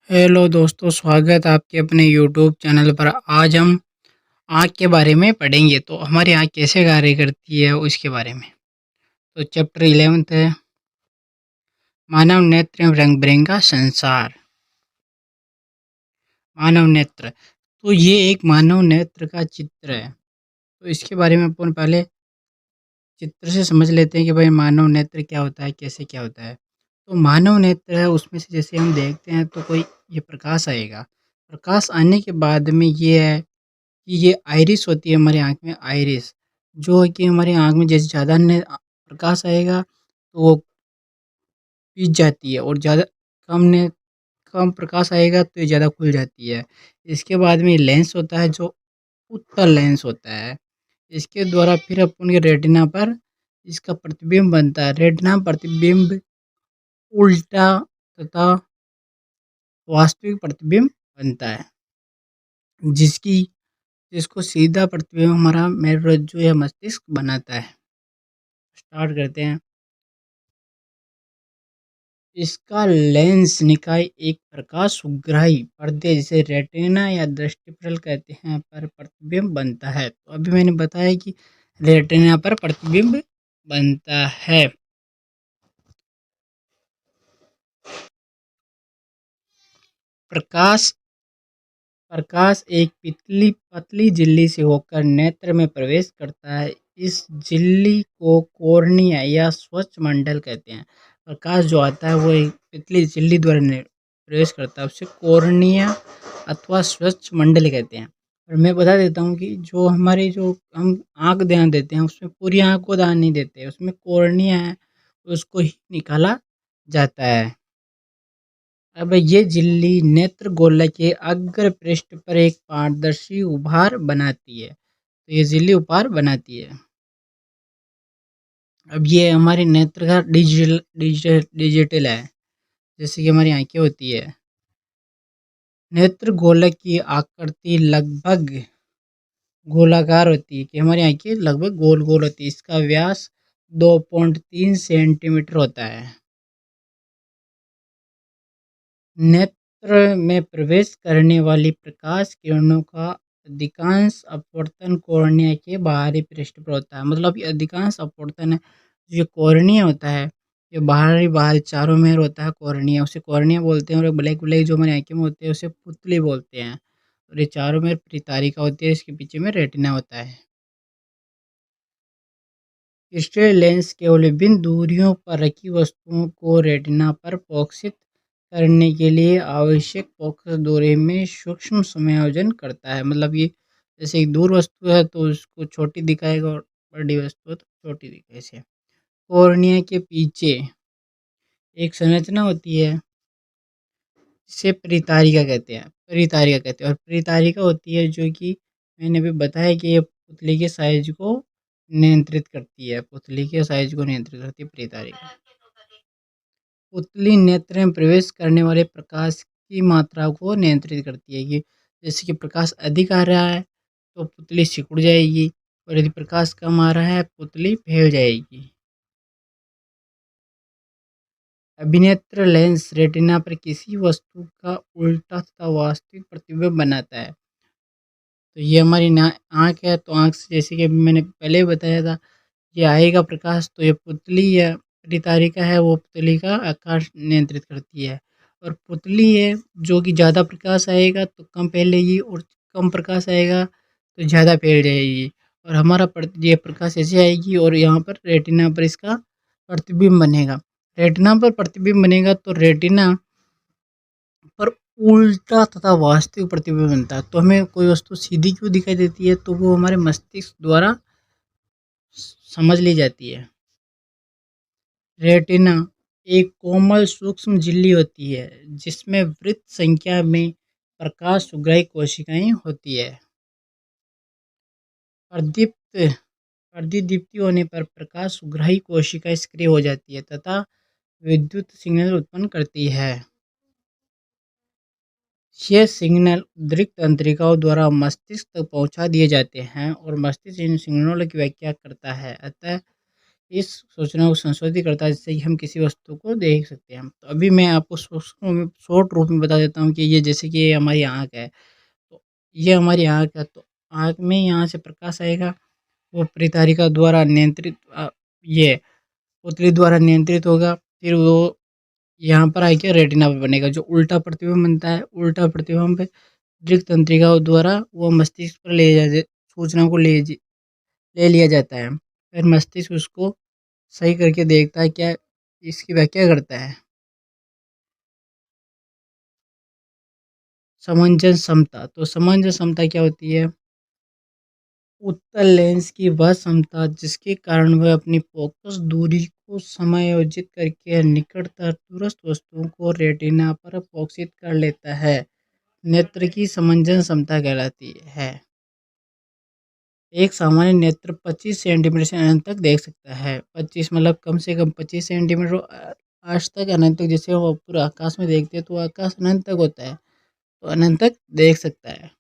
Hello दोस्तों, स्वागत है आपके अपने यूट्यूब चैनल पर। आज हम आँख के बारे में पढ़ेंगे। तो हमारी आँख कैसे कार्य करती है उसके बारे में। तो चैप्टर 11 है मानव नेत्र एवं रंग बिरंगा संसार। मानव नेत्र, तो ये एक मानव नेत्र का चित्र है। तो इसके बारे में अपन पहले चित्र से समझ लेते हैं कि भाई मानव नेत्र क्या होता है, कैसे क्या होता है। तो मानव नेत्र है, उसमें से जैसे हम देखते हैं तो कोई ये प्रकाश आएगा। प्रकाश आने के बाद में ये है कि ये आइरिस होती है हमारी आँख में, आइरिस जो है कि हमारी आँख में जैसे ज़्यादा ने प्रकाश आएगा तो वो पीच जाती है, और ज़्यादा कम प्रकाश आएगा तो ये ज़्यादा खुल जाती है। इसके बाद में लेंस होता है जो उत्तल लेंस होता है। इसके द्वारा फिर अपन के रेटिना पर इसका प्रतिबिंब बनता है। रेटिना प्रतिबिंब उल्टा तथा वास्तविक प्रतिबिंब बनता है, जिसकी जिसको सीधा प्रतिबिंब हमारा मेरुरज्जु या मस्तिष्क बनाता है। स्टार्ट करते हैं। इसका लेंस निकाय एक प्रकाश उग्राही पर्दे जिसे रेटिना या दृष्टिपटल कहते हैं पर प्रतिबिंब बनता है। तो अभी मैंने बताया कि रेटिना पर प्रतिबिंब बनता है। प्रकाश प्रकाश एक पतली झिल्ली से होकर नेत्र में प्रवेश करता है। इस झिल्ली को कॉर्निया या स्वच्छ मंडल कहते हैं। प्रकाश जो आता है वो एक पतली झिल्ली द्वारा प्रवेश करता है, उसे कॉर्निया अथवा स्वच्छ मंडल कहते हैं। और मैं बता देता हूँ कि जो हमारी जो हम आँख ध्यान देते हैं उसमें पूरी आँख को ध्यान नहीं देते, उसमें कॉर्निया है, उसको ही निकाला जाता है। अब ये झिल्ली नेत्र गोलक के अग्र पृष्ठ पर एक पारदर्शी उभार बनाती है। तो ये झिल्ली उभार बनाती है। अब ये हमारे नेत्र का डिजिटल डिजिटल डिजिटल है, जैसे कि हमारी आंखें होती है। नेत्र गोलक की आकृति लगभग गोलाकार होती है, कि हमारी आंखें लगभग गोल गोल होती है। इसका व्यास 2.3 सेंटीमीटर होता है। नेत्र में प्रवेश करने वाली प्रकाश किरणों का अधिकांश अपवर्तन कॉर्निया के बाहरी पृष्ठ पर होता है। मतलब ये अधिकांश अपवर्तन है, जो ये कॉर्निया होता है ये बाहरी बाहरी चारों में होता है। कॉर्निया, उसे कॉर्निया बोलते हैं। और ब्लैक ब्लैक जो हमारी आंखें में होते हैं उसे पुतली बोलते हैं। और ये चारों में परितारिका होती है, इसके पीछे में रेटिना होता है। क्रिस्टल लेंस केवल विभिन्न दूरियों पर रखी वस्तुओं को रेटिना पर फोकसित करने के लिए आवश्यक फोकस दूरी में सूक्ष्म समायोजन करता है। मतलब ये जैसे एक दूर वस्तु है तो उसको छोटी दिखाएगा, और बड़ी वस्तु है तो छोटी दिखाएगा। ऐसे कॉर्निया के पीछे एक संरचना होती है जिसे परितारिका कहते हैं। परितारिका कहते हैं, और परितारिका होती है जो कि मैंने अभी बताया कि ये पुतली के साइज को नियंत्रित करती है। पुतली के साइज को नियंत्रित करती है परितारिका। पुतली नेत्र में प्रवेश करने वाले प्रकाश की मात्रा को नियंत्रित करती है, कि जैसे कि प्रकाश अधिक आ रहा है तो पुतली सिकुड़ जाएगी, और यदि प्रकाश कम आ रहा है पुतली फैल जाएगी। अभिनेत्र लेंस रेटिना पर किसी वस्तु का उल्टा तथा वास्तविक प्रतिबिंब बनाता है। तो ये हमारी आँख है, तो आँख से जैसे कि अभी मैंने पहले ही बताया था, ये आएगा प्रकाश तो ये पुतली या परितारिका है वो पुतली का आकार नियंत्रित करती है। और पुतली है जो कि ज़्यादा प्रकाश आएगा तो कम फैलेगी, और कम प्रकाश आएगा तो ज़्यादा फैल जाएगी। और हमारा ये प्रकाश ऐसे आएगी और यहाँ पर रेटिना पर इसका प्रतिबिंब बनेगा। रेटिना पर प्रतिबिंब बनेगा तो रेटिना पर उल्टा तथा वास्तविक प्रतिबिंब बनता है। तो हमें कोई वस्तु सीधी क्यों दिखाई देती है, तो वो हमारे मस्तिष्क द्वारा समझ ली जाती है। रेटिना एक कोमल सूक्ष्म झिल्ली होती है जिसमें वृत्त संख्या में प्रकाश सुग्राही कोशिकाएं होती है। प्रदीप्त प्रदीप्ति होने पर प्रकाश सुग्राही कोशिका सक्रिय हो जाती है तथा विद्युत सिग्नल उत्पन्न करती है। ये सिग्नल उद्रिक्त तंत्रिकाओं द्वारा मस्तिष्क तक पहुंचा दिए जाते हैं, और मस्तिष्क इन सिग्नलों की व्याख्या करता है। अतः इस सूचना को संशोधित करता है जिससे कि हम किसी वस्तु को देख सकते हैं। तो अभी मैं आपको शॉर्ट रूप में बता देता हूँ कि ये जैसे कि ये हमारी आँख है, तो ये हमारी आँख है, तो आँख में यहाँ से प्रकाश आएगा, वो परिचारिका द्वारा नियंत्रित ये पुतली द्वारा नियंत्रित होगा, फिर वो यहाँ पर आके रेटिना पे बनेगा, जो उल्टा प्रतिबिंब बनता है, उल्टा प्रतिबिंब दृक् तंत्रिकाओं द्वारा वो मस्तिष्क पर सूचना को ले लिया जाता है। फिर मस्तिष्क उसको सही करके देखता है, क्या इसकी व्याख्या करता है। समंजस समता, तो समंजस समता क्या होती है? उत्तल लेंस की वह क्षमता जिसके कारण वह अपनी फोकस दूरी को समायोजित करके निकटतम दूरस्थ वस्तुओं को रेटिना पर फोकसित कर लेता है, नेत्र की समंजस क्षमता कहलाती है। एक सामान्य नेत्र 25 सेंटीमीटर से अनंत तक देख सकता है। 25 मतलब कम से कम 25 सेंटीमीटर आज तक अनंत तक, जैसे वो पूरा आकाश में देखते हैं तो आकाश अनंत तक होता है, तो अनंत तक देख सकता है।